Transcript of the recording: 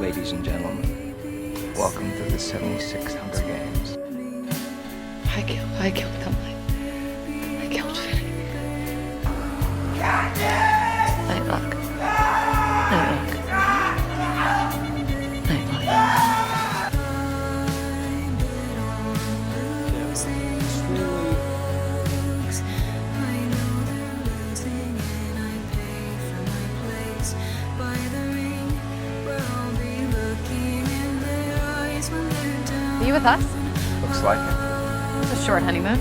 Ladies and gentlemen, welcome to the 76th Hunger Games. I killed Emily. I killed Finnick. Night luck. Night luck. Night luck. Are you with us? Looks like it. It's a short honeymoon.